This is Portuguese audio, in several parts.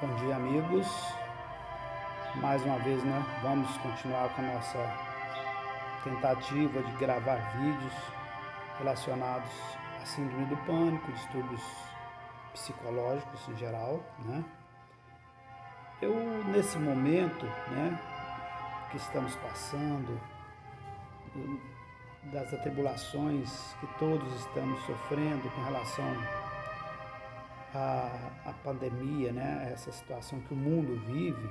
Bom dia, amigos. Mais uma vez, né? Vamos continuar com a nossa tentativa de gravar vídeos relacionados à síndrome do pânico, distúrbios psicológicos em geral, né? Eu, nesse momento, né, que estamos passando, das atribulações que todos estamos sofrendo com relação à pandemia, né, essa situação que o mundo vive,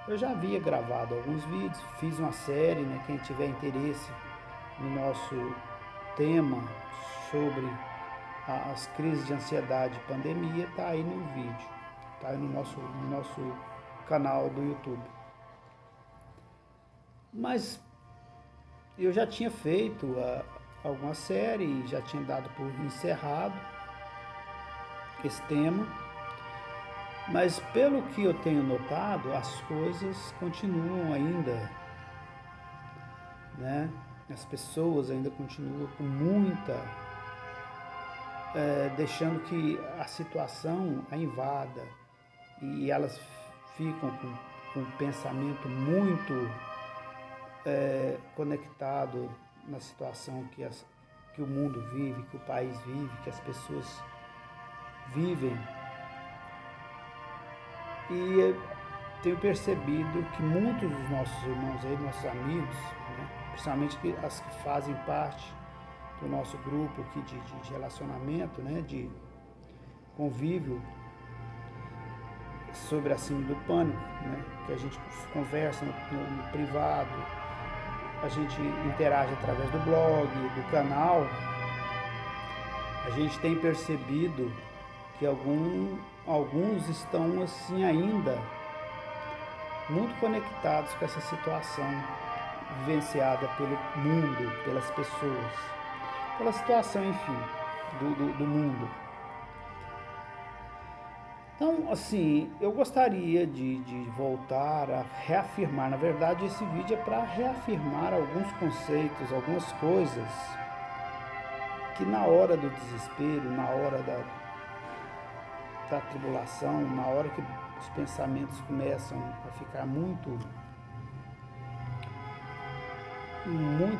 eu já havia gravado alguns vídeos, fiz uma série, né, quem tiver interesse no nosso tema sobre as crises de ansiedade e pandemia, está aí no vídeo, está aí no nosso canal do YouTube. Mas eu já tinha feito alguma série, já tinha dado por encerrado esse tema, mas pelo que eu tenho notado, as coisas continuam ainda, né? As pessoas ainda continuam com muita, deixando que a situação a invada e elas ficam com um pensamento muito conectado na situação que o mundo vive, que o país vive, que as pessoas vivem. E tenho percebido que muitos dos nossos irmãos aí, nossos amigos, né, principalmente as que fazem parte do nosso grupo aqui de relacionamento, né, de convívio sobre a síndrome do pânico, né, que a gente conversa no privado, a gente interage através do blog, do canal, a gente tem percebido que alguns estão assim ainda muito conectados com essa situação vivenciada pelo mundo, pelas pessoas, pela situação, enfim, do mundo. Então, assim, eu gostaria de voltar a reafirmar, na verdade esse vídeo é para reafirmar alguns conceitos, algumas coisas que na hora do desespero, na hora da tribulação, na hora que os pensamentos começam a ficar muito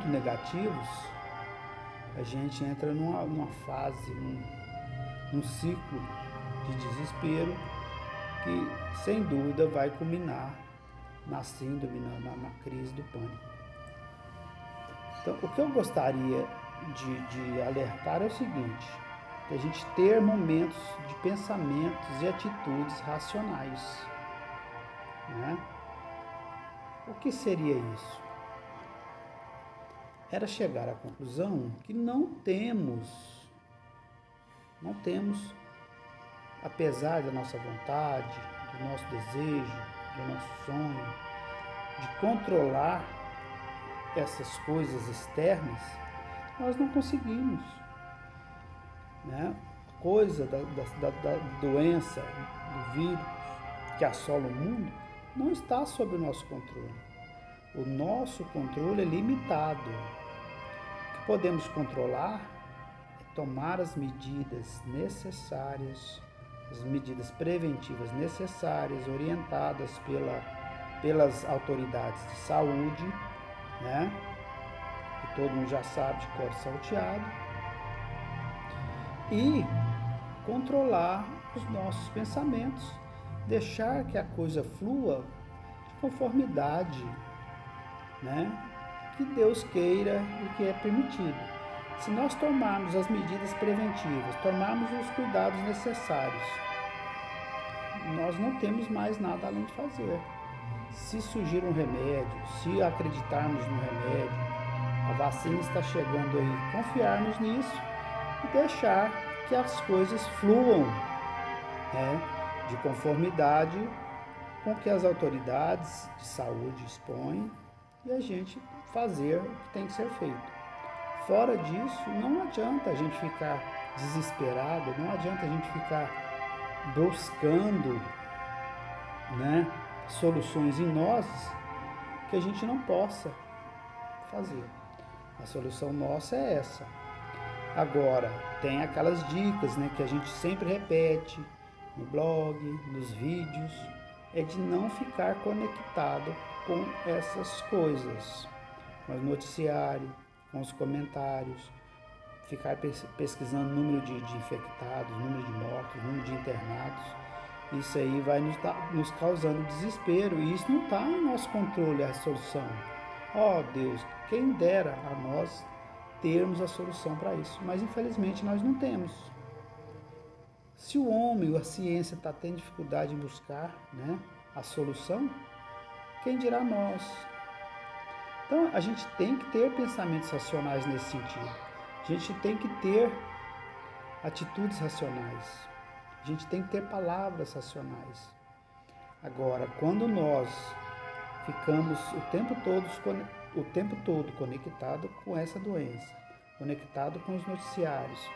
negativos, a gente entra numa fase, num ciclo de desespero que sem dúvida vai culminar na síndrome, na crise do pânico. Então, o que eu gostaria de alertar é o seguinte: que a gente ter momentos de pensamentos e atitudes racionais, né? O que seria isso? Era chegar à conclusão que não temos, apesar da nossa vontade, do nosso desejo, do nosso sonho, de controlar essas coisas externas, nós não conseguimos, né? A coisa da doença, do vírus que assola o mundo, não está sob o nosso controle. O nosso controle é limitado. O que podemos controlar é tomar as medidas necessárias, as medidas preventivas necessárias, orientadas pelas autoridades de saúde, né? Que todo mundo já sabe de cor salteado, e controlar os nossos pensamentos, deixar que a coisa flua de conformidade, né, que Deus queira e que é permitido. Se nós tomarmos as medidas preventivas, tomarmos os cuidados necessários, nós não temos mais nada além de fazer. Se surgir um remédio, se acreditarmos no remédio, a vacina está chegando aí, confiarmos nisso e deixar que as coisas fluam, né, de conformidade com o que as autoridades de saúde expõem e a gente fazer o que tem que ser feito. Fora disso, não adianta a gente ficar desesperado, não adianta a gente ficar buscando, né, soluções em nós que a gente não possa fazer. A solução nossa é essa. Agora, tem aquelas dicas, né, que a gente sempre repete, no blog, nos vídeos, é de não ficar conectado com essas coisas, com os noticiários, com os comentários, ficar pesquisando número de infectados, número de mortos, número de internados. Isso aí vai nos causando desespero, e isso não está no nosso controle, a solução. Ó Deus, quem dera a nós termos a solução para isso, mas infelizmente nós não temos. Se o homem ou a ciência está tendo dificuldade em buscar, né, a solução, quem dirá nós? Então a gente tem que ter pensamentos racionais nesse sentido. A gente tem que ter atitudes racionais. A gente tem que ter palavras racionais. Agora, quando nós ficamos o tempo todo conectado com essa doença, conectado com os noticiários,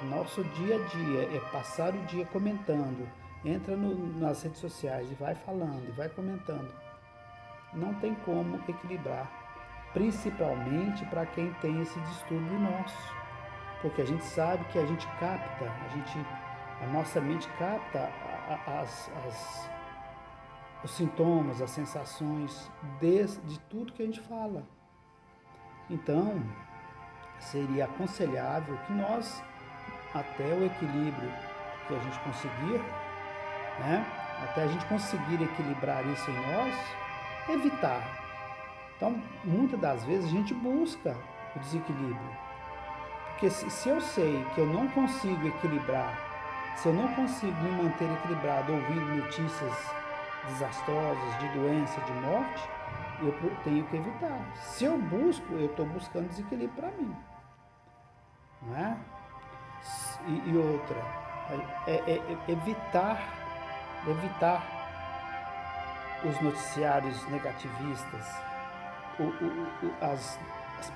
o nosso dia a dia é passar o dia comentando, entra nas redes sociais e vai falando e vai comentando, não tem como equilibrar, principalmente para quem tem esse distúrbio nosso, porque a gente sabe que a gente capta, a nossa mente capta os sintomas, as sensações de tudo que a gente fala. Então, seria aconselhável que nós, até o equilíbrio que a gente conseguir, né, até a gente conseguir equilibrar isso em nós, evitar. Então, muitas das vezes a gente busca o desequilíbrio. Porque se eu sei que eu não consigo equilibrar, se eu não consigo me manter equilibrado ouvindo notícias desastrosas de doença, de morte, eu tenho que evitar. Se eu busco, eu estou buscando desequilíbrio para mim. Não é? E outra, evitar os noticiários negativistas, as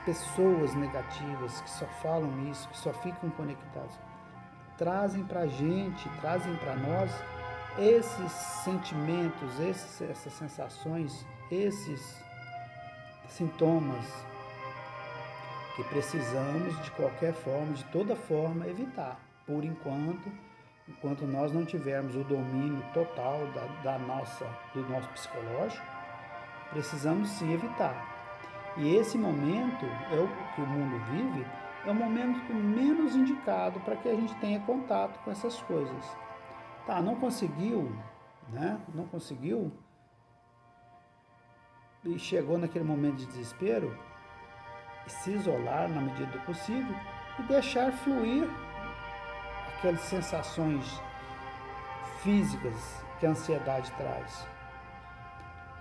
pessoas negativas que só falam isso, que só ficam conectadas, trazem para a gente, trazem para nós esses sentimentos, essas sensações, esses sintomas que precisamos de qualquer forma, de toda forma, evitar. Por enquanto nós não tivermos o domínio total do nosso psicológico, precisamos sim evitar. E esse momento, que o mundo vive, é o momento menos indicado para que a gente tenha contato com essas coisas. Tá, não conseguiu, né? Não conseguiu, e chegou naquele momento de desespero, se isolar na medida do possível e deixar fluir aquelas sensações físicas que a ansiedade traz,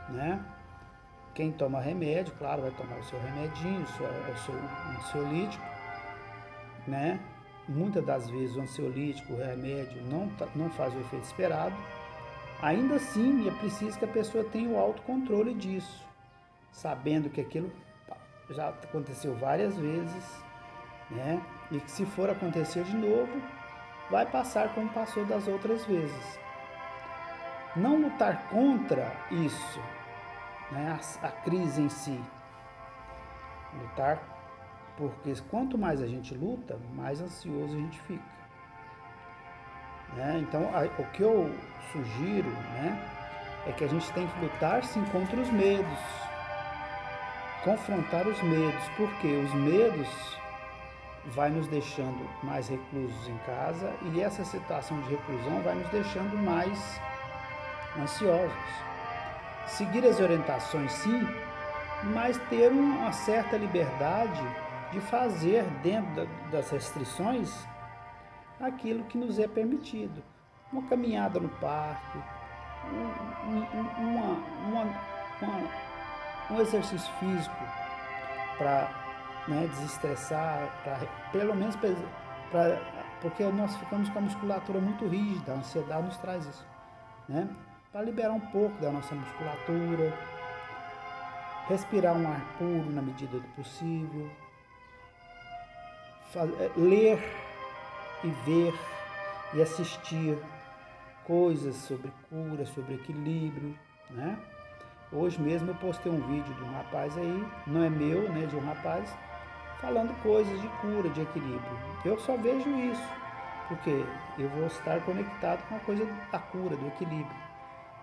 né? Quem toma remédio, claro, vai tomar o seu remedinho, o seu ansiolítico, né? Muitas das vezes o ansiolítico, o remédio, não faz o efeito esperado. Ainda assim, é preciso que a pessoa tenha o autocontrole disso, sabendo que aquilo já aconteceu várias vezes, né? E que se for acontecer de novo, vai passar como passou das outras vezes. Não lutar contra isso, né? A crise em si. Lutar, porque quanto mais a gente luta, mais ansioso a gente fica. Né? Então, o que eu sugiro, né, é que a gente tem que lutar sim contra os medos. Confrontar os medos, porque os medos vai nos deixando mais reclusos em casa e essa situação de reclusão vai nos deixando mais ansiosos. Seguir as orientações sim, mas ter uma certa liberdade de fazer dentro das restrições aquilo que nos é permitido. Uma caminhada no parque, um exercício físico para, né, desestressar, pelo menos porque nós ficamos com a musculatura muito rígida, a ansiedade nos traz isso, né? Para liberar um pouco da nossa musculatura, respirar um ar puro na medida do possível, ler e ver e assistir coisas sobre cura, sobre equilíbrio, né? Hoje mesmo eu postei um vídeo de um rapaz aí, não é meu, né, de um rapaz, falando coisas de cura, de equilíbrio. Eu só vejo isso, porque eu vou estar conectado com a coisa da cura, do equilíbrio.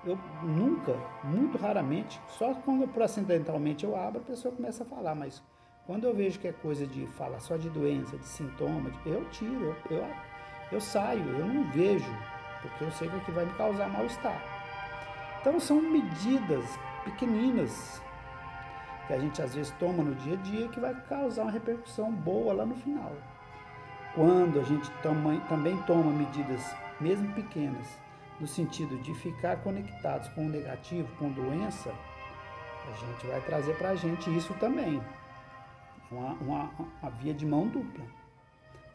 Eu nunca, muito raramente, só quando por acidentalmente eu abro, a pessoa começa a falar, mas quando eu vejo que é coisa de falar só de doença, de sintoma, eu tiro, eu saio, eu não vejo, porque eu sei que aqui vai me causar mal-estar. Então são medidas pequeninas que a gente às vezes toma no dia a dia que vai causar uma repercussão boa lá no final. Quando a gente também toma medidas, mesmo pequenas, no sentido de ficar conectados com o negativo, com doença, a gente vai trazer para a gente isso também. Uma via de mão dupla.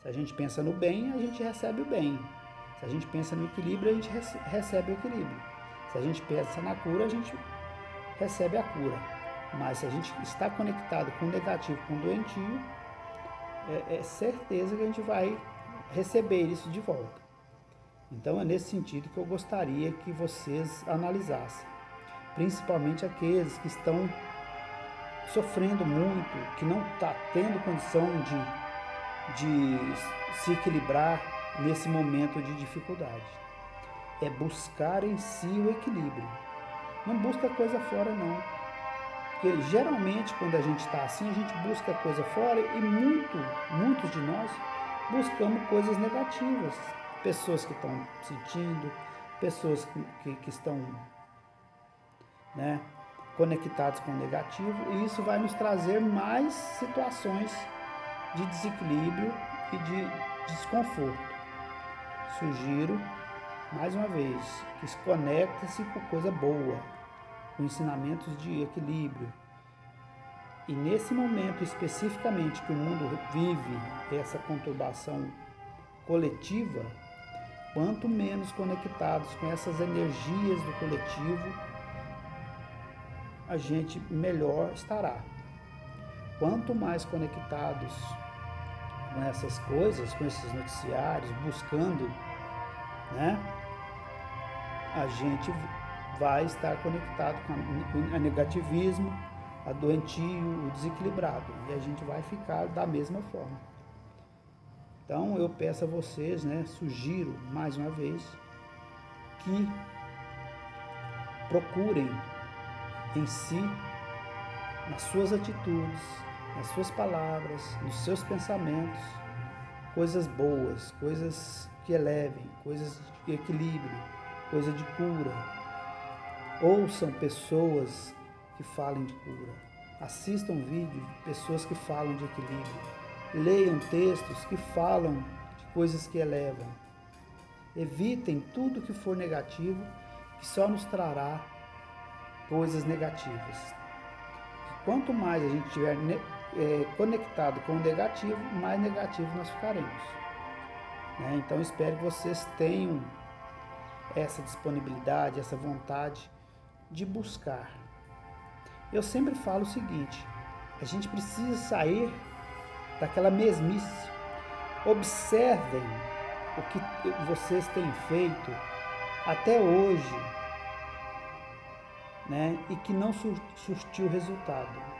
Se a gente pensa no bem, a gente recebe o bem. Se a gente pensa no equilíbrio, a gente recebe o equilíbrio. Se a gente pensa na cura, a gente recebe a cura. Mas se a gente está conectado com o negativo, com o doentio, é certeza que a gente vai receber isso de volta. Então é nesse sentido que eu gostaria que vocês analisassem, principalmente aqueles que estão sofrendo muito, que não está tendo condição de se equilibrar nesse momento de dificuldade. É buscar em si o equilíbrio. Não busca coisa fora, não. Porque geralmente quando a gente está assim, a gente busca coisa fora e muitos de nós buscamos coisas negativas. Pessoas que estão sentindo, pessoas que estão, né, conectados com o negativo, e isso vai nos trazer mais situações de desequilíbrio e de desconforto. Sugiro, mais uma vez, que se conecte-se com coisa boa, com ensinamentos de equilíbrio. E nesse momento especificamente que o mundo vive essa conturbação coletiva, quanto menos conectados com essas energias do coletivo, a gente melhor estará. Quanto mais conectados com essas coisas, com esses noticiários, buscando, né, a gente vai estar conectado com o negativismo, a doentio, o desequilibrado, e a gente vai ficar da mesma forma. Então eu peço a vocês, né, sugiro mais uma vez, que procurem em si, nas suas atitudes, nas suas palavras, nos seus pensamentos, coisas boas, coisas que elevem, coisas de equilíbrio, coisa de cura. Ouçam pessoas que falem de cura. Assistam vídeos de pessoas que falam de equilíbrio. Leiam textos que falam de coisas que elevam. Evitem tudo que for negativo, que só nos trará coisas negativas. Quanto mais a gente estiver conectado com o negativo, mais negativo nós ficaremos. Então espero que vocês tenham essa disponibilidade, essa vontade de buscar. Eu sempre falo o seguinte: a gente precisa sair daquela mesmice. Observem o que vocês têm feito até hoje, né? E que não surtiu resultado.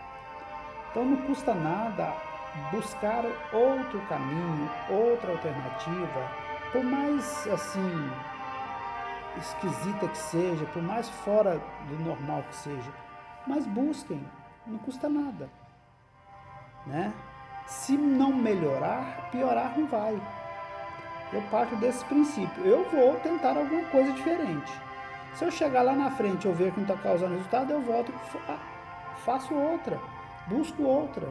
Então não custa nada buscar outro caminho, outra alternativa, por mais assim esquisita que seja, por mais fora do normal que seja, mas busquem, não custa nada, né? Se não melhorar, piorar não vai. Eu parto desse princípio, eu vou tentar alguma coisa diferente. Se eu chegar lá na frente e eu ver que não está causando resultado, eu volto e faço outra, busco outra.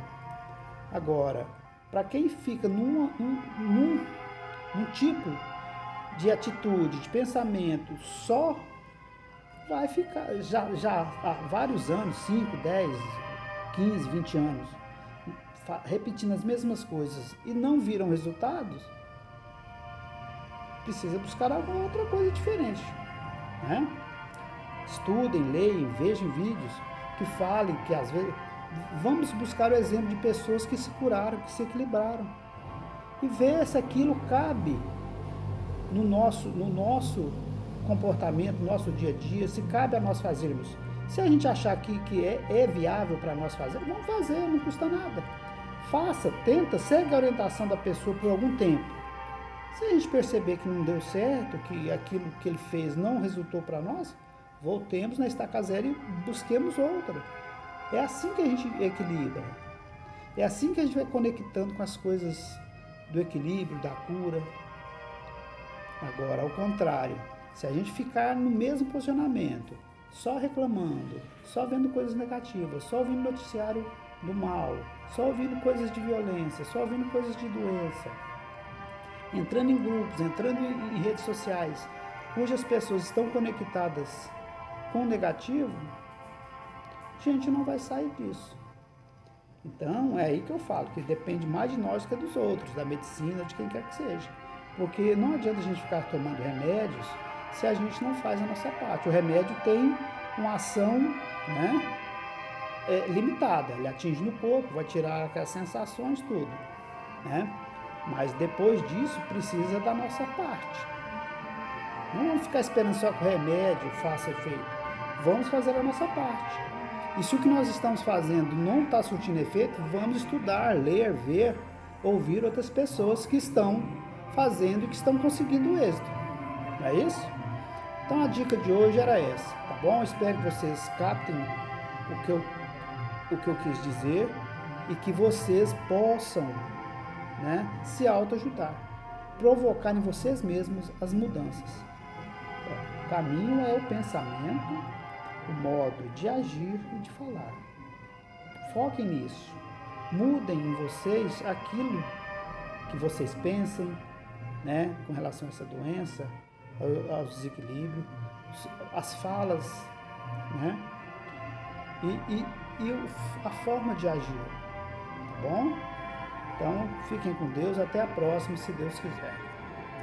Agora, para quem fica num tipo de atitude, de pensamento, só vai ficar, já há vários anos, 5, 10, 15, 20 anos, repetindo as mesmas coisas e não viram resultados, precisa buscar alguma outra coisa diferente, né? Estudem, leiam, vejam vídeos que falem, que às vezes... Vamos buscar o exemplo de pessoas que se curaram, que se equilibraram. E ver se aquilo cabe no nosso comportamento, no nosso dia a dia, se cabe a nós fazermos. Se a gente achar que é viável para nós fazer, vamos fazer, não custa nada. Faça, tenta, segue a orientação da pessoa por algum tempo. Se a gente perceber que não deu certo, que aquilo que ele fez não resultou para nós, voltemos na estaca zero e busquemos outra. É assim que a gente equilibra. É assim que a gente vai conectando com as coisas do equilíbrio, da cura. Agora, ao contrário, se a gente ficar no mesmo posicionamento, só reclamando, só vendo coisas negativas, só ouvindo noticiário do mal, só ouvindo coisas de violência, só ouvindo coisas de doença, entrando em grupos, entrando em redes sociais, cujas pessoas estão conectadas com o negativo, a gente não vai sair disso. Então, é aí que eu falo, que depende mais de nós que dos outros, da medicina, de quem quer que seja. Porque não adianta a gente ficar tomando remédios se a gente não faz a nossa parte. O remédio tem uma ação, né, limitada. Ele atinge no corpo, vai tirar aquelas sensações, tudo. Né? Mas depois disso, precisa da nossa parte. Não vamos ficar esperando só que o remédio faça efeito. Vamos fazer a nossa parte. E se o que nós estamos fazendo não está surtindo efeito, vamos estudar, ler, ver, ouvir outras pessoas que estão fazendo e que estão conseguindo êxito. Não é isso? Então a dica de hoje era essa, tá bom? Espero que vocês captem o que eu quis dizer e que vocês possam, né, se autoajudar, provocar em vocês mesmos as mudanças. O caminho é o pensamento, o modo de agir e de falar. Foquem nisso. Mudem em vocês aquilo que vocês pensem, né, com relação a essa doença, ao desequilíbrio, as falas, né, e a forma de agir. Tá bom? Então, fiquem com Deus. Até a próxima, se Deus quiser.